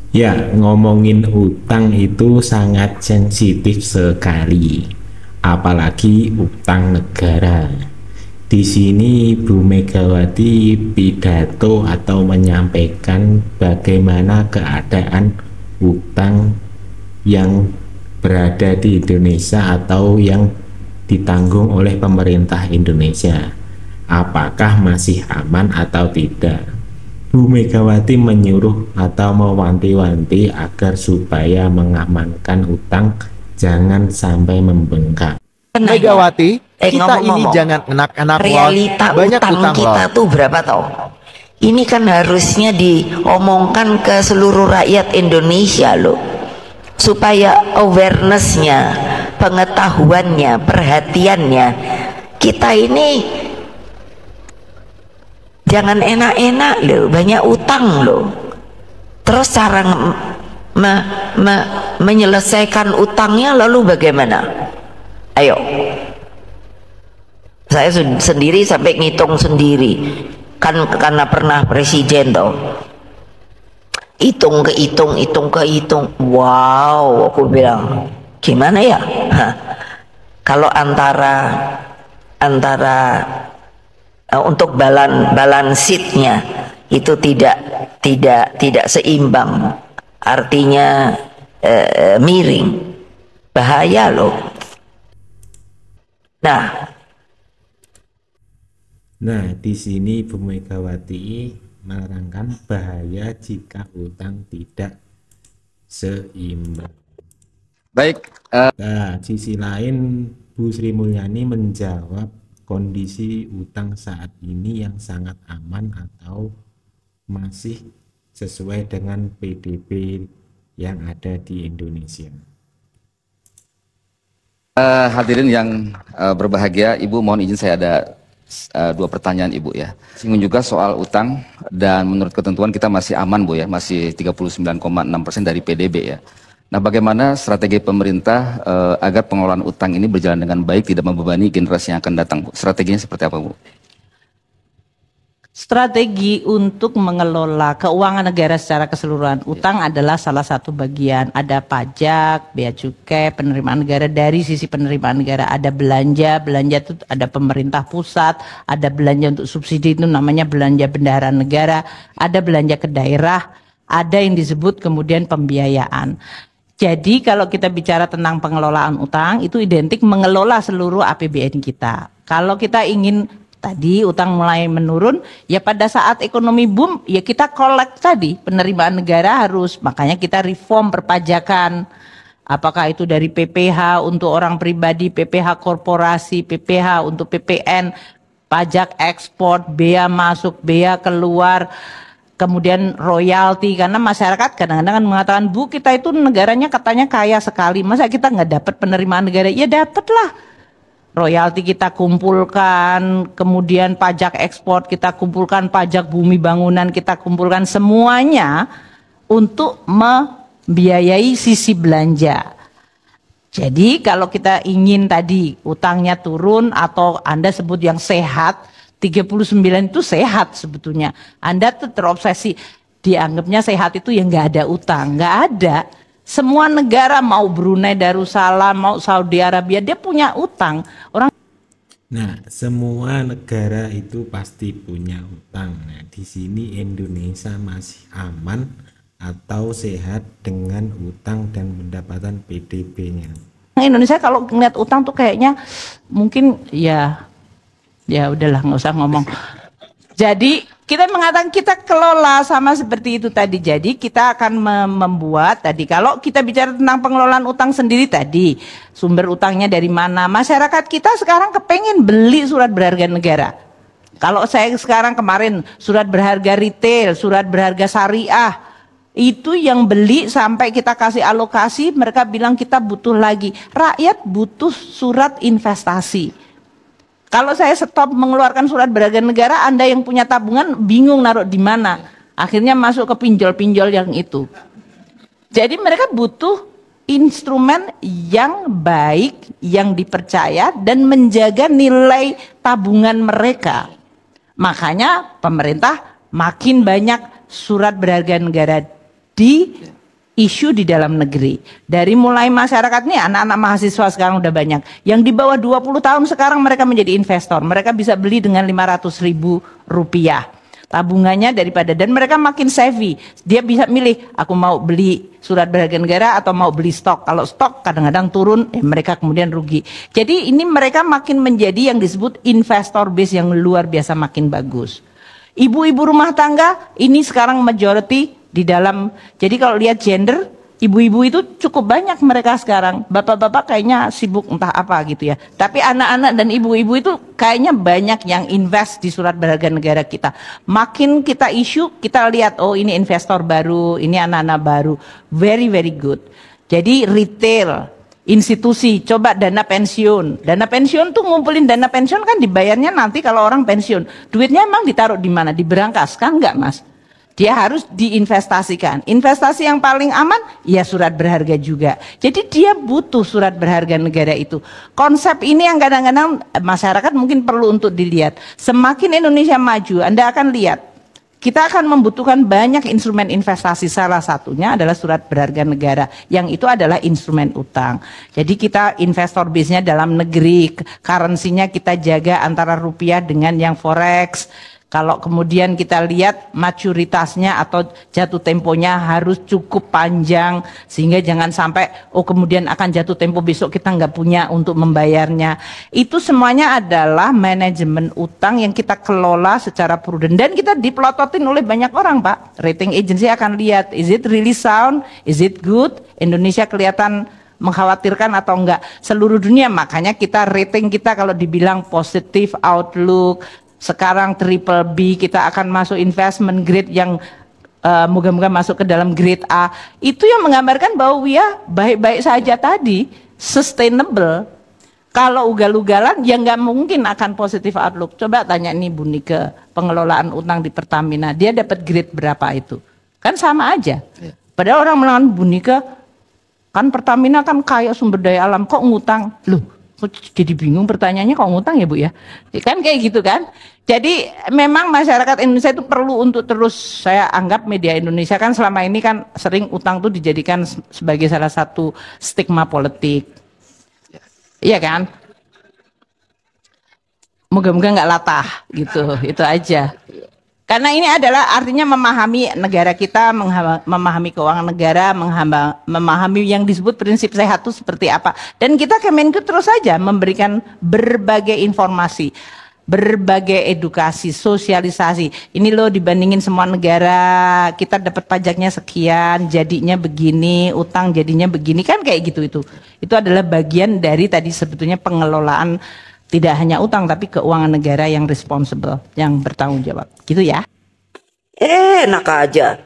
Ya, ngomongin utang itu sangat sensitif sekali, apalagi utang negara. Di sini Bu Megawati pidato atau menyampaikan bagaimana keadaan utang yang berada di Indonesia atau yang ditanggung oleh pemerintah Indonesia. Apakah masih aman atau tidak? Bu Megawati menyuruh atau mewanti-wanti agar supaya mengamankan utang jangan sampai membengkak. Pernah ya? Megawati, kita ini Ngomong-ngomong, jangan enak-enak loh. realita Banyak utang utang kita loh. tuh berapa tau? Ini kan harusnya diomongkan ke seluruh rakyat Indonesia loh, supaya awarenessnya, pengetahuannya, perhatiannya. Kita ini jangan enak-enak loh, banyak utang loh. Terus cara menyelesaikan utangnya lalu bagaimana? Ayo, saya sendiri sampai ngitung sendiri kan, karena pernah presiden toh. Hitung ke hitung, wow, aku bilang gimana ya. Hah, kalau antara untuk balance sheet-nya itu tidak seimbang, artinya miring, bahaya loh. Nah, di sini Bu Megawati menerangkan bahaya jika utang tidak seimbang. Baik, Nah, sisi lain Bu Sri Mulyani menjawab kondisi utang saat ini yang sangat aman atau masih sesuai dengan PDB yang ada di Indonesia. hadirin yang berbahagia, Ibu mohon izin saya ada dua pertanyaan Ibu ya. Singgung juga soal utang dan menurut ketentuan kita masih aman Bu ya, masih 39,6% dari PDB ya. Nah, bagaimana strategi pemerintah agar pengelolaan utang ini berjalan dengan baik, tidak membebani generasi yang akan datang Bu? Strateginya seperti apa Bu? Strategi untuk mengelola keuangan negara secara keseluruhan, utang adalah salah satu bagian. Ada pajak, bea cukai, penerimaan negara. Dari sisi penerimaan negara ada belanja itu ada pemerintah pusat, ada belanja untuk subsidi itu namanya belanja bendahara negara, ada belanja ke daerah, ada yang disebut kemudian pembiayaan. Jadi kalau kita bicara tentang pengelolaan utang itu identik mengelola seluruh APBN kita. Kalau kita ingin tadi utang mulai menurun, ya pada saat ekonomi boom, ya kita collect tadi, penerimaan negara harus, makanya kita reform perpajakan. Apakah itu dari PPh untuk orang pribadi, PPh korporasi, PPh untuk PPN, pajak ekspor, bea masuk, bea keluar, kemudian royalti, karena masyarakat kadang-kadang mengatakan, Bu kita itu negaranya katanya kaya sekali, masa kita nggak dapat penerimaan negara? Ya dapat lah. Royalti kita kumpulkan, kemudian pajak ekspor kita kumpulkan, pajak bumi bangunan kita kumpulkan, semuanya untuk membiayai sisi belanja. Jadi kalau kita ingin tadi utangnya turun atau Anda sebut yang sehat, 39 itu sehat sebetulnya. Anda tuh terobsesi, dianggapnya sehat itu yang nggak ada utang, nggak ada. Semua negara mau Brunei Darussalam, mau Saudi Arabia, dia punya utang. Nah, semua negara itu pasti punya utang. Nah, di sini Indonesia masih aman atau sehat dengan utang dan pendapatan PDB-nya. Indonesia kalau ngeliat utang tuh kayaknya mungkin ya udahlah nggak usah ngomong. Jadi kita mengatakan kita kelola sama seperti itu tadi. Jadi kita akan membuat tadi, kalau kita bicara tentang pengelolaan utang sendiri tadi, sumber utangnya dari mana? Masyarakat kita sekarang kepengen beli surat berharga negara. Kalau saya sekarang kemarin surat berharga retail, surat berharga syariah, itu yang beli sampai kita kasih alokasi, mereka bilang kita butuh lagi. Rakyat butuh surat investasi. Kalau saya stop mengeluarkan surat berharga negara, Anda yang punya tabungan bingung naruh di mana. Akhirnya masuk ke pinjol-pinjol yang itu. Jadi mereka butuh instrumen yang baik, yang dipercaya dan menjaga nilai tabungan mereka. Makanya pemerintah makin banyak surat berharga negara isu di dalam negeri. Dari mulai masyarakat nih, anak-anak mahasiswa sekarang udah banyak. Yang di bawah 20 tahun sekarang mereka menjadi investor. Mereka bisa beli dengan 500.000 rupiah. Tabungannya daripada, dan mereka makin savvy. Dia bisa milih, aku mau beli surat berharga negara atau mau beli stok. Kalau stok kadang-kadang turun, mereka kemudian rugi. Jadi ini mereka makin menjadi yang disebut investor base yang luar biasa makin bagus. Ibu-ibu rumah tangga ini sekarang majority di dalam, jadi kalau lihat gender, ibu-ibu itu cukup banyak mereka sekarang. Bapak-bapak kayaknya sibuk entah apa gitu ya. Tapi anak-anak dan ibu-ibu itu kayaknya banyak yang invest di surat berharga negara kita. Makin kita isu, kita lihat, oh ini investor baru, ini anak-anak baru. Very, very good. Jadi retail, institusi, coba dana pensiun. Dana pensiun tuh ngumpulin dana pensiun kan dibayarnya nanti kalau orang pensiun. Duitnya emang ditaruh di mana? Di berangkas kan enggak, Mas? Dia harus diinvestasikan. Investasi yang paling aman, ya surat berharga juga. Jadi dia butuh surat berharga negara itu. Konsep ini yang kadang-kadang masyarakat mungkin perlu untuk dilihat. Semakin Indonesia maju, Anda akan lihat, kita akan membutuhkan banyak instrumen investasi. Salah satunya adalah surat berharga negara, yang itu adalah instrumen utang. Jadi kita investor base-nya dalam negeri, currency-nya kita jaga antara rupiah dengan yang forex. Kalau kemudian kita lihat maturitasnya atau jatuh temponya harus cukup panjang, sehingga jangan sampai oh kemudian akan jatuh tempo besok kita nggak punya untuk membayarnya. Itu semuanya adalah manajemen utang yang kita kelola secara prudent, dan kita dipelototin oleh banyak orang, Pak. Rating agency akan lihat, is it really sound, is it good, Indonesia kelihatan mengkhawatirkan atau enggak. Seluruh dunia, makanya kita rating kita kalau dibilang positive outlook. Sekarang triple B, kita akan masuk investment grade yang moga-moga masuk ke dalam grade A. Itu yang menggambarkan bahwa ya baik-baik saja tadi, sustainable. Kalau ugal-ugalan ya nggak mungkin akan positive outlook. Coba tanya nih Bu Nike, pengelolaan utang di Pertamina, dia dapat grade berapa itu? Kan sama aja. Padahal orang melawan Bu Nike, kan Pertamina kan kaya sumber daya alam, kok ngutang? Loh, jadi bingung pertanyaannya, kok ngutang ya Bu ya? Kan kayak gitu kan. Jadi memang masyarakat Indonesia itu perlu untuk terus, saya anggap media Indonesia kan selama ini kan sering utang tuh dijadikan sebagai salah satu stigma politik. Iya kan? Moga-moga nggak latah gitu, itu aja. Karena ini adalah artinya memahami negara kita, memahami keuangan negara, memahami yang disebut prinsip sehat itu seperti apa. Dan kita Kemenku terus saja memberikan berbagai informasi, berbagai edukasi, sosialisasi. Ini loh dibandingin semua negara, kita dapat pajaknya sekian, jadinya begini, utang jadinya begini, kan kayak gitu itu. Itu adalah bagian dari tadi sebetulnya pengelolaan tidak hanya utang tapi keuangan negara yang responsible, yang bertanggung jawab. Gitu ya. Enak aja.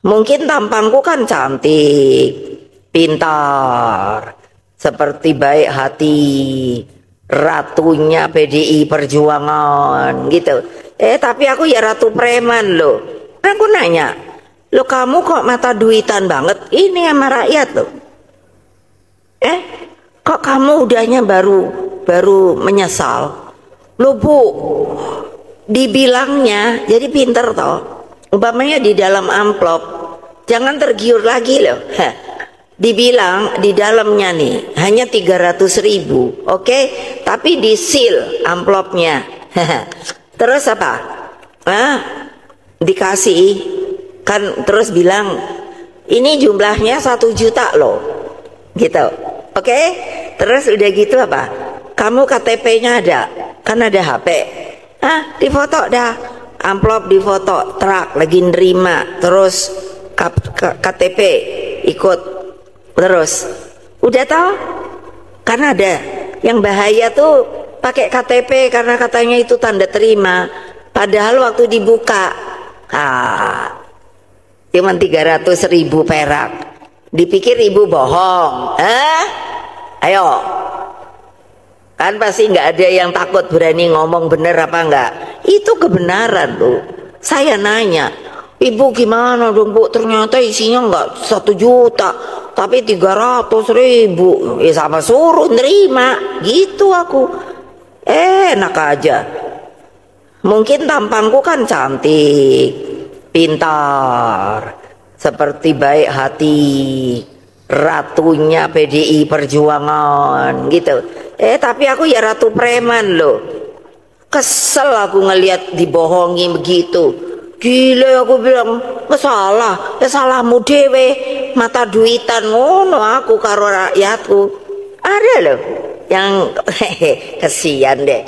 Mungkin tampanku kan cantik, pintar, seperti baik hati, ratunya PDI Perjuangan gitu. Tapi aku ya ratu preman loh. Aku nanya, lo kamu kok mata duitan banget? Ini sama rakyat loh. Kok kamu udahnya baru menyesal? Lo Bu, dibilangnya jadi pinter toh. Umpamanya di dalam amplop, jangan tergiur lagi loh. Dibilang di dalamnya nih hanya 300.000, oke? Tapi di seal amplopnya. Terus apa? Dikasih kan, terus bilang ini jumlahnya 1 juta loh, gitu. Oke? Terus udah gitu apa? Kamu KTP-nya ada? Kan ada HP. Difoto dah. Amplop difoto, truk lagi nerima, terus KTP ikut. Terus udah tahu? Kan ada yang bahaya tuh pakai KTP karena katanya itu tanda terima. Padahal waktu dibuka cuman 300.000 perak. Dipikir ibu bohong. Ayo, kan pasti nggak ada yang takut berani ngomong bener apa enggak. Itu kebenaran loh. Saya nanya, ibu gimana dong Bu, ternyata isinya enggak 1 juta tapi 300.000. Ya sama suruh nerima gitu aku. Enak aja. Mungkin tampanku kan cantik, pintar, seperti baik hati ratunya PDI Perjuangan gitu. Tapi aku ya ratu preman loh. Kesel aku ngelihat dibohongi begitu. Gila, aku bilang salah, ya salahmu dewe, mata duitan ngono aku karo rakyatku. Ada loh yang kesian deh.